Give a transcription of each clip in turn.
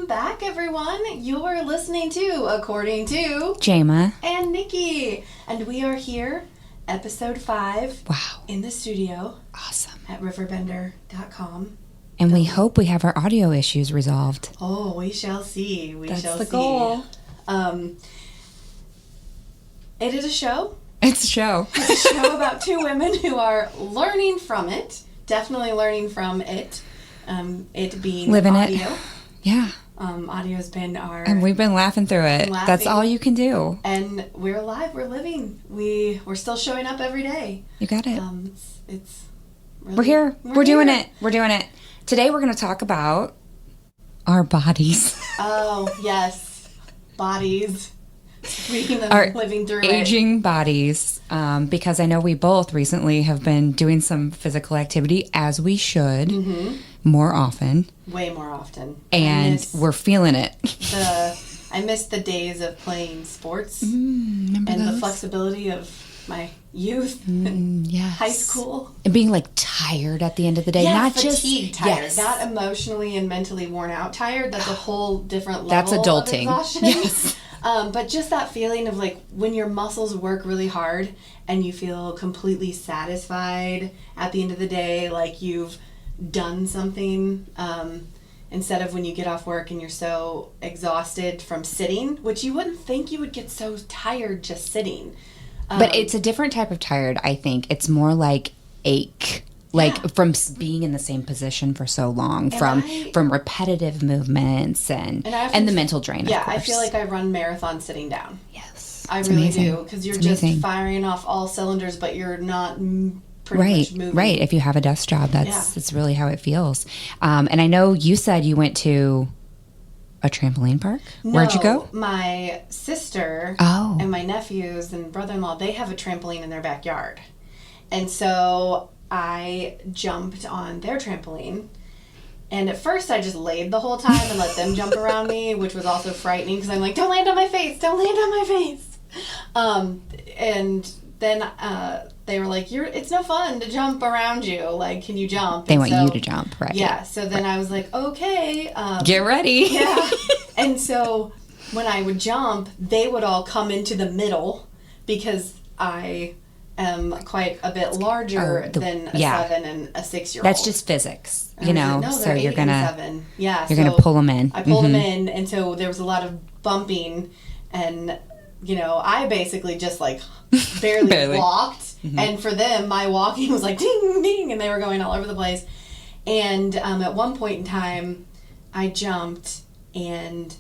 Welcome back, everyone. You're listening to According to Jama and Nikki. And we are here, episode 5. Wow. In the studio. Awesome. At RiverBender.com. And we hope we have our audio issues resolved. Oh, we shall see. That's the goal. It is a show. It's a show. It's a show about two women who are learning from it. Definitely learning from it. It being living audio. It. Yeah. Audio's been our... And we've been laughing through it. That's all you can do. And we're alive. We're living. We're still showing up every day. You got it. It's really, we're here. We're doing it. We're doing it. Today we're going to talk about our bodies. Oh, yes. Bodies. Speaking of our living through aging bodies. Because I know we both recently have been doing some physical activity, as we should, more often. Way more often. And we're feeling it. I miss the days of playing sports. Remember and those? the flexibility of my youth, yes. high school. And being like tired at the end of the day. Yeah, not fatigued just tired. Yes. Not emotionally and mentally worn out tired. That's a whole different level. That's adulting. Of exhaustion. Yes. But just that feeling of like when your muscles work really hard and you feel completely satisfied at the end of the day, like you've done something, instead of when you get off work and you're so exhausted from sitting, which you wouldn't think you would get so tired just sitting. But it's a different type of tired, I think. It's more like ache. Like from being in the same position for so long, from repetitive movements and the mental drain, yeah, of course. I feel like I run marathons sitting down. Yes. I really do, because you're just firing off all cylinders, but you're not pretty much moving. Right. If you have a desk job, that's really how it feels. And I know you said you went to a trampoline park. Where'd you go? My sister and my nephews and brother-in-law, they have a trampoline in their backyard. And so I jumped on their trampoline. And at first I just laid the whole time and let them jump around me, which was also frightening because I'm like, don't land on my face, don't land on my face. And then they were like, it's no fun to jump around you. Like, can you jump? They want you to jump, right? Yeah. So then I was like, okay. Get ready. Yeah. And so when I would jump, they would all come into the middle because I am quite a bit larger than a 7 and a 6-year-old. That's just physics, you know. No, so you're gonna, yeah, you're gonna pull them in. I pulled them in, and so there was a lot of bumping, and I basically just like barely walked. And for them, my walking was like ding ding, and they were going all over the place. And at one point in time, I jumped, and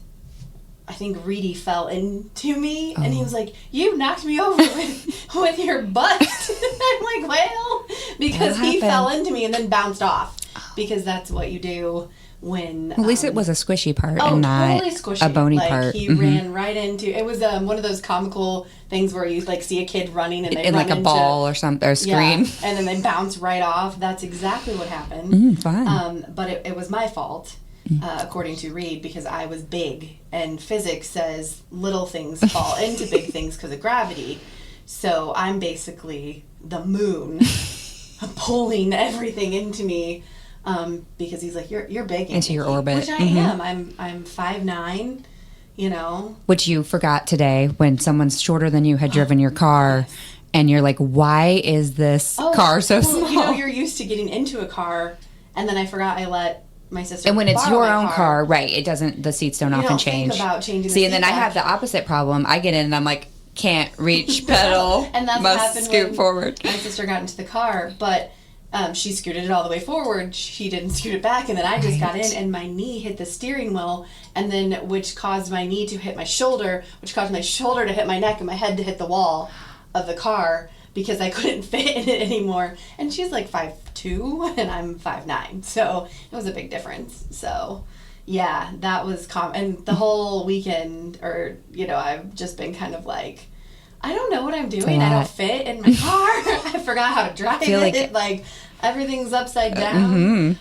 I think Reedy fell into me, and he was like, "You knocked me over with your butt." I'm like, "Well," because he fell into me and then bounced off, because that's what you do when. Well, at least it was a squishy part and not totally squishy. a bony part. He ran right into. It was one of those comical things where you like see a kid running and they in run like a ball or something, or screen, and then they bounce right off. That's exactly what happened. Fine. But it was my fault. According to Reed, because I was big, and physics says little things fall into big things because of gravity. So I'm basically the moon pulling everything into me, because he's like, you're big into your orbit, which I am. I'm 5'9", Which you forgot today when someone's shorter than you had driven your car, and you're like, why is this car so small? You're used to getting into a car, and then I forgot I let my sister. And when it's your own car, right? It doesn't. The seats don't often change. Think about changing. See, and then I have the opposite problem. I get in and I'm like, can't reach pedal. And that's must what happened scoot when forward. My sister got into the car, but she scooted it all the way forward. She didn't scoot it back, and then I just got in, and my knee hit the steering wheel, and then which caused my knee to hit my shoulder, which caused my shoulder to hit my neck, and my head to hit the wall of the car, because I couldn't fit in it anymore. And she's like 5'2", and I'm 5'9", so it was a big difference. So yeah, that was and the whole weekend, or I've just been kind of like, I don't know what I'm doing. I don't fit in my car. I forgot how to drive it. Like everything's upside down.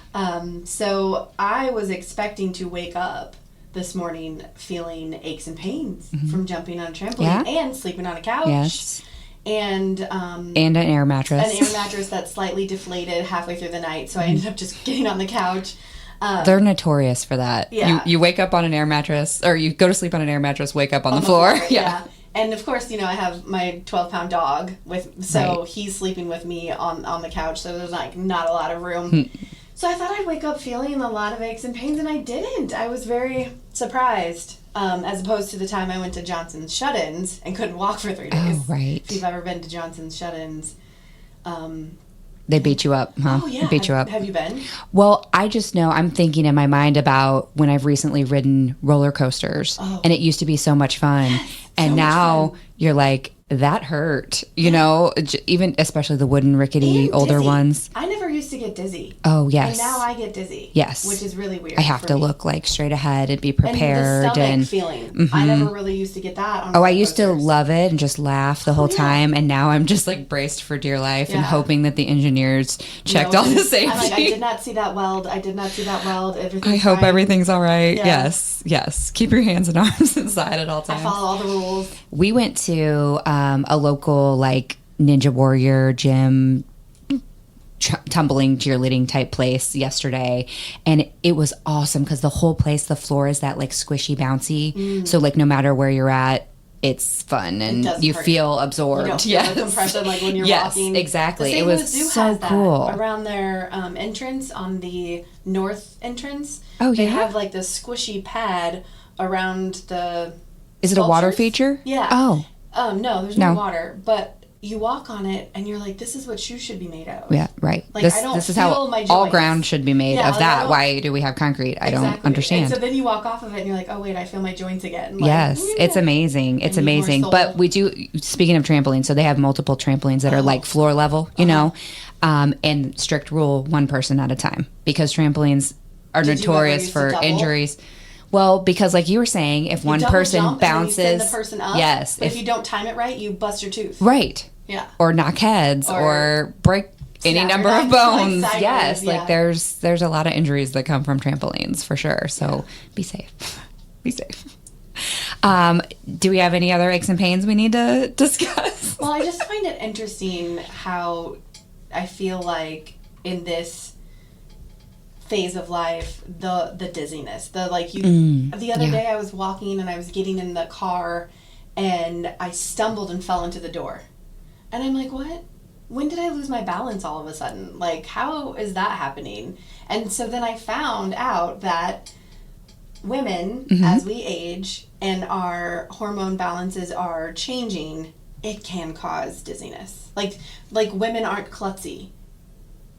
So I was expecting to wake up this morning feeling aches and pains from jumping on a trampoline and sleeping on a couch. Yes. And an air mattress. An air mattress that's slightly deflated halfway through the night. So I ended up just getting on the couch. They're notorious for that. Yeah. You wake up on an air mattress, or you go to sleep on an air mattress, wake up on the floor. Yeah. And of course, I have my 12-pound dog he's sleeping with me on the couch, so there's not a lot of room. So I thought I'd wake up feeling a lot of aches and pains, and I didn't. I was very surprised, as opposed to the time I went to Johnson's Shut-ins and couldn't walk for 3 days. Oh, right. If you've ever been to Johnson's Shut-ins. They beat you up, huh? Oh, yeah. They beat you up. Have you been? Well, I just know, I'm thinking in my mind about when I've recently ridden roller coasters, and it used to be so much fun. Yes, and now you're like, that hurt, even especially the wooden rickety older ones. I never used to get dizzy. Oh, yes. And now I get dizzy. Yes. Which is really weird. I have to look straight ahead and be prepared. And the stomach feeling. I never really used to get that. I used to love it and just laugh the whole time. And now I'm just braced for dear life and hoping that the engineers checked all the safety. I'm I did not see that weld. I hope everything's all right. Yeah. Yes. Keep your hands and arms inside at all times. I follow all the rules. We went to a local Ninja Warrior gym, tumbling cheerleading type place yesterday, and it was awesome because the whole place, the floor is that squishy, bouncy. So no matter where you're at, it's fun and you feel absorbed. You don't feel the compression when you're walking. Yes, exactly. It was so cool. Around their entrance on the north entrance. Oh, they have this squishy pad around the. Is it a water feature? Yeah. Oh. No, there's no water, but you walk on it and you're like, this is what shoes should be made of. Yeah, right. This is how all ground should be made of that. Why do we have concrete? I don't understand. And so then you walk off of it and you're like, oh wait, I feel my joints again. Yes, it's amazing. It's amazing. But we do, speaking of trampolines, so they have multiple trampolines that are floor level, and strict rule, one person at a time, because trampolines are notorious for injuries. Well, because like you were saying, if one person bounces, and you send the person up, yes, but if you don't time it right, you bust your tooth. Right. Yeah. Or knock heads, or break any number of bones. Yes, there's a lot of injuries that come from trampolines for sure. So be safe. Be safe. Do we have any other aches and pains we need to discuss? Well, I just find it interesting how I feel like in this phase of life, the dizziness, the other day I was walking and I was getting in the car and I stumbled and fell into the door. And I'm like, what? When did I lose my balance all of a sudden? Like, how is that happening? And so then I found out that women, as we age and our hormone balances are changing, it can cause dizziness. Like women aren't klutzy.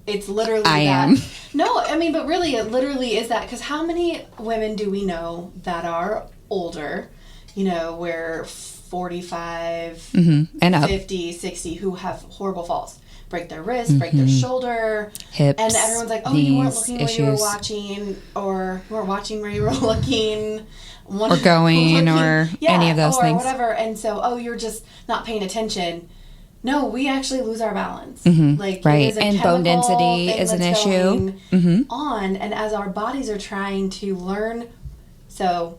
It's literally I that. am. No, I mean, but really, it literally is that. Because how many women do we know that are older, where 45, and up. 50, 60, who have horrible falls? Break their wrist, break their shoulder. Hips, and everyone's like, oh, you weren't looking where you were watching, or you weren't watching where you were looking. Or going, or any of those things. Or whatever. And so, you're just not paying attention. No, we actually lose our balance. Right, and bone density is an issue. On, and as our bodies are trying to learn, so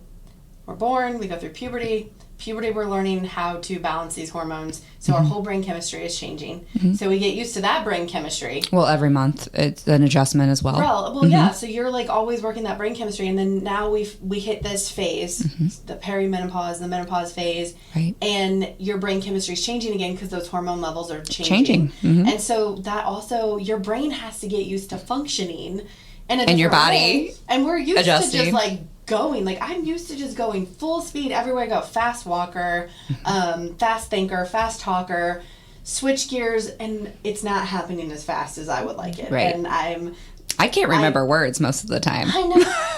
we're born, we go through puberty. We're learning how to balance these hormones. So our whole brain chemistry is changing. So we get used to that brain chemistry. Well, every month it's an adjustment as well. Well, yeah. So you're always working that brain chemistry, and then now we hit this phase, the perimenopause, the menopause phase, right? And your brain chemistry is changing again because those hormone levels are changing. And so that also your brain has to get used to functioning in a different your body way. And we're used adjusting. to just going. I'm used to just going full speed everywhere I go. Fast walker, fast thinker, fast talker, switch gears, and it's not happening as fast as I would like it. Right. And I can't remember words most of the time. I know.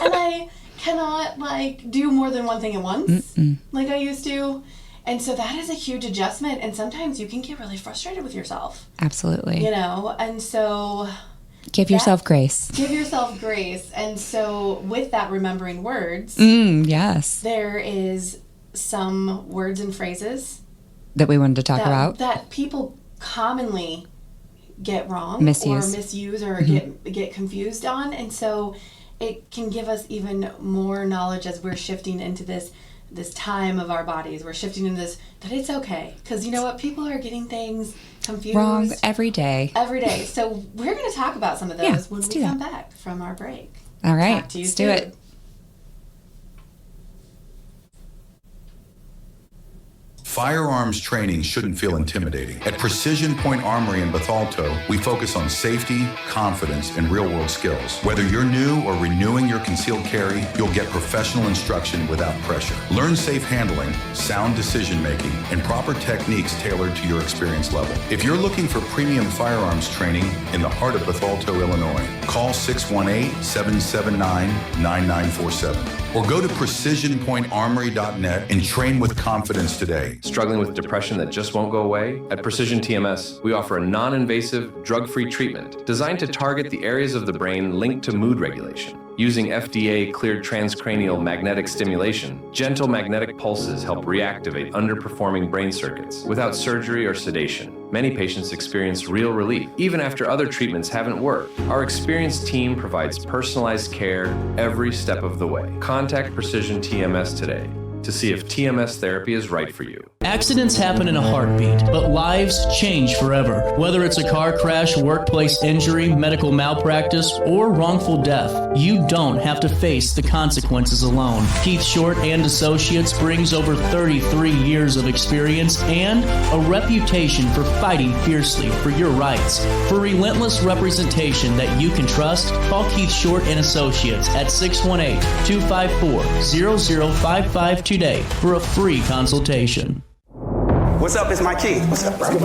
And I cannot do more than one thing at once like I used to. And so that is a huge adjustment, and sometimes you can get really frustrated with yourself. Absolutely. And so Give yourself grace. Give yourself grace. And so with that, remembering words, yes, there is some words and phrases that we wanted to talk about that people commonly get wrong, misuse, or misuse, or get confused on. And so it can give us even more knowledge as we're shifting into this time of our bodies. We're shifting into this, that it's okay. Because you know what? People are getting things confused. Wrong every day. So we're going to talk about some of those when we come back from our break. All right. Talk to you Let's soon. do it. Firearms training shouldn't feel intimidating. At Precision Point Armory in Bethalto, we focus on safety, confidence, and real-world skills. Whether you're new or renewing your concealed carry, you'll get professional instruction without pressure. Learn safe handling, sound decision-making, and proper techniques tailored to your experience level. If you're looking for premium firearms training in the heart of Bethalto, Illinois, call 618-779-9947 or go to precisionpointarmory.net and train with confidence today. Struggling with depression that just won't go away? At Precision TMS, we offer a non-invasive, drug-free treatment designed to target the areas of the brain linked to mood regulation. Using FDA-cleared transcranial magnetic stimulation, gentle magnetic pulses help reactivate underperforming brain circuits without surgery or sedation. Many patients experience real relief, even after other treatments haven't worked. Our experienced team provides personalized care every step of the way. Contact Precision TMS today to see if TMS therapy is right for you. Accidents happen in a heartbeat, but lives change forever. Whether it's a car crash, workplace injury, medical malpractice, or wrongful death, you don't have to face the consequences alone. Keith Short and Associates brings over 33 years of experience and a reputation for fighting fiercely for your rights. For relentless representation that you can trust, call Keith Short and Associates at 618-254-0055 today for a free consultation. What's up, it's Mike Keith. What's up, bro?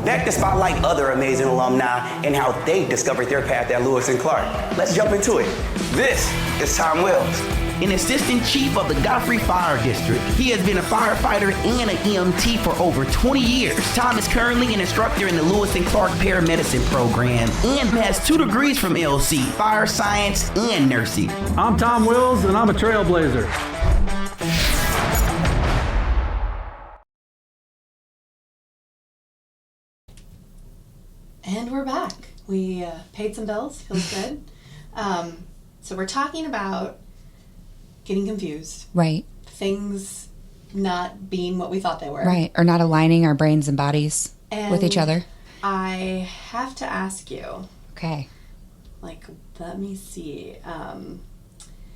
Back to spotlight other amazing alumni and how they discovered their path at Lewis and Clark. Let's jump into it. This is Tom Wells, an assistant chief of the Godfrey Fire District. He has been a firefighter and an EMT for over 20 years. Tom is currently an instructor in the Lewis and Clark Paramedicine program and has 2 degrees from LC, fire science and nursing. I'm Tom Wills, and I'm a trailblazer. And we're back. We paid some bills. Feels good. So we're talking about getting confused. Right. Things not being what we thought they were. Right. Or not aligning our brains and bodies with each other. I have to ask you. Okay. Let me see.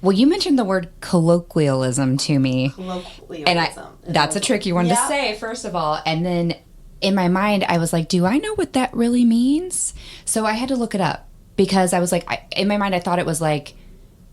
Well, you mentioned the word colloquialism to me. Colloquialism. And that's a tricky one to say, first of all. And then in my mind, I was like, do I know what that really means? So I had to look it up because I was like, in my mind, I thought it was like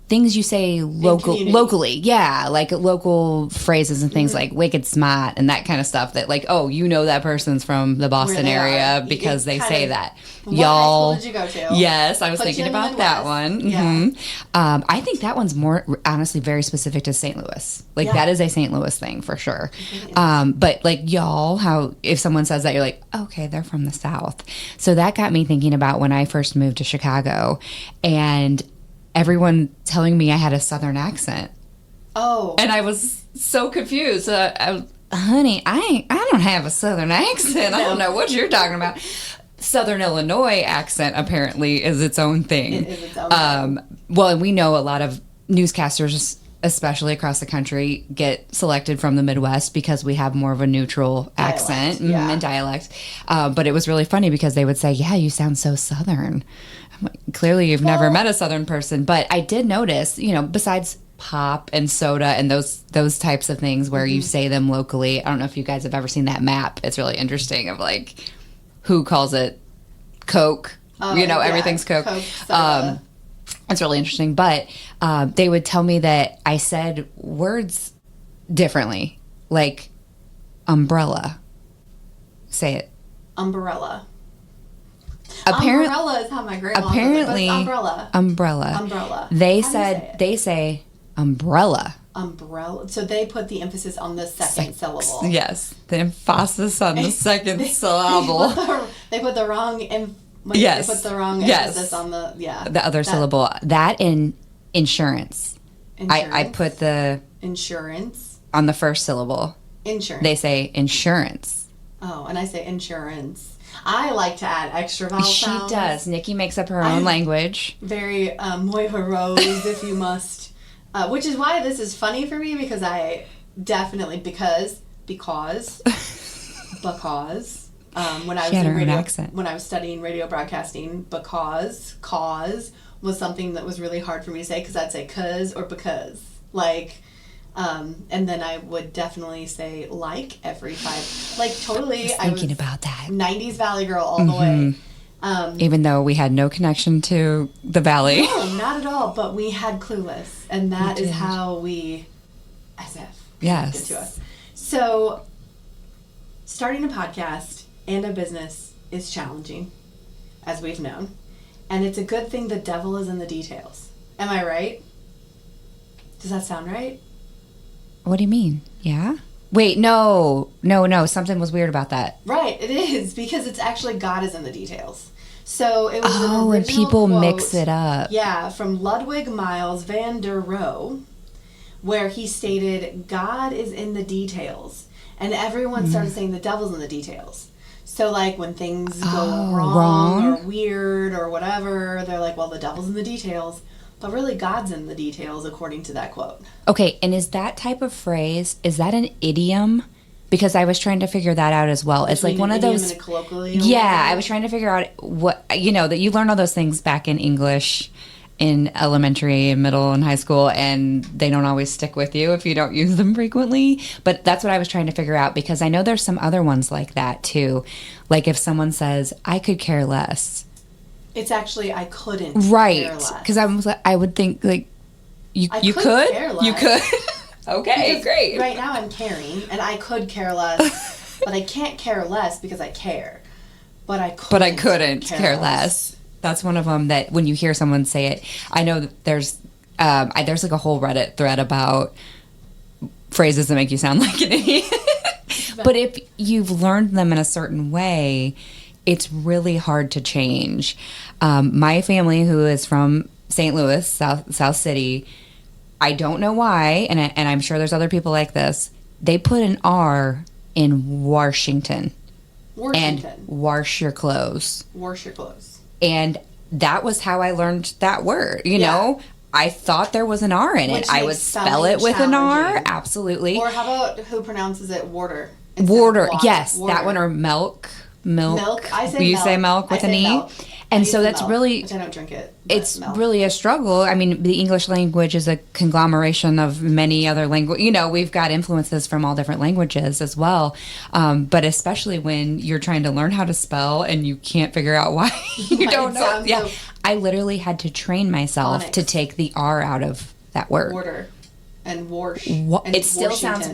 things you say locally. Yeah, like local phrases and things like wicked smart and that kind of stuff that like, oh, you know that person's from the Boston area because they say that. What Y'all. high school did you go to? Yes, I was thinking about that one. Yeah. Mm-hmm. I think that one's more, honestly, very specific to St. Louis. Like, that is a St. Louis thing for sure. But like, y'all, how if someone says that, you're like, okay, they're from the South. So that got me thinking about when I first moved to Chicago and everyone telling me I had a Southern accent. Oh. And I was so confused. Honey, I don't have a Southern accent. I don't know what you're talking about. Southern Illinois accent apparently is its own thing. It is its own thing. Well, and we know a lot of newscasters, especially across the country, get selected from the Midwest because we have more of a neutral accent and dialect. But it was really funny because they would say, yeah, you sound so Southern. I'm like, clearly you've never met a Southern person. But I did notice, besides pop and soda and those types of things where you say them locally. I don't know if you guys have ever seen that map. It's really interesting of like who calls it Coke. Everything's Coke. It's really interesting. But they would tell me that I said words differently, like umbrella. Say it. Umbrella. Umbrella is how my grandma says it, but umbrella. They say umbrella. Umbrella. So they put the emphasis on the second syllable. Yes, the emphasis on the second syllable. They put the wrong emphasis on the other syllable. That in insurance. I put the insurance on the first syllable. Insurance. They say insurance. Oh, and I say insurance. I like to add extra vowel sounds. She does. Nikki makes up her own language. Very Moira Rose, if you must. Which is why this is funny for me because I definitely because when I was when I was studying radio broadcasting, cause was something that was really hard for me to say, because I'd say cuz or because. Like, and then I would definitely say like every 5. Like, totally. I was thinking about that. 90s Valley girl all the way. Even though we had no connection to the Valley. No, not at all. But we had Clueless. And that is how we, as if, yes, to us. So, starting a podcast and a business is challenging, as we've known. And it's a good thing the devil is in the details. Am I right? Does that sound right? What do you mean? Yeah? Wait, no. Something was weird about that. Right, it is, because it's actually God is in the details. So it was an original and people quote, mix it up. Yeah, from Ludwig Miles van der Rohe, where he stated, God is in the details. And everyone started saying the devil's in the details. So, like, when things go wrong or weird or whatever, they're like, well, the devil's in the details. But really, God's in the details, according to that quote. Okay, and is that type of phrase, is that an idiom? Because I was trying to figure that out as well. It's like one of those... And a colloquial? Yeah, I was trying to figure out what... You know, that you learn all those things back in English in elementary and middle and high school, and they don't always stick with you if you don't use them frequently. But that's what I was trying to figure out, because I know there's some other ones like that, too. Like if someone says, I could care less... It's actually, I couldn't right, care less. Because I would think, like, you could? Care less. You could? Okay, because great. Right now I'm caring, and I could care less, but I can't care less because I care. But I couldn't care less. That's one of them that when you hear someone say it, I know that there's like a whole Reddit thread about phrases that make you sound like an idiot. But if you've learned them in a certain way, it's really hard to change. My family, who is from St. Louis, South City, I don't know why, and I'm sure there's other people like this, they put an R in Washington. And wash your clothes. Wash your clothes. And that was how I learned that word, you know? I thought there was an R in it. I would spell it with an R, absolutely. Or how about who pronounces it water? Water, yes, water. That one, or milk. I say Will you milk. say milk with an E? Milk. And so that's milk, really... which I don't drink it. It's milk. really a struggle. I mean, the English language is a conglomeration of many other languages. You know, we've got influences from all different languages as well. But especially when you're trying to learn how to spell and you can't figure out why you don't know. Yeah, I literally had to train myself to take the R out of that word. Water and wash. It still sounds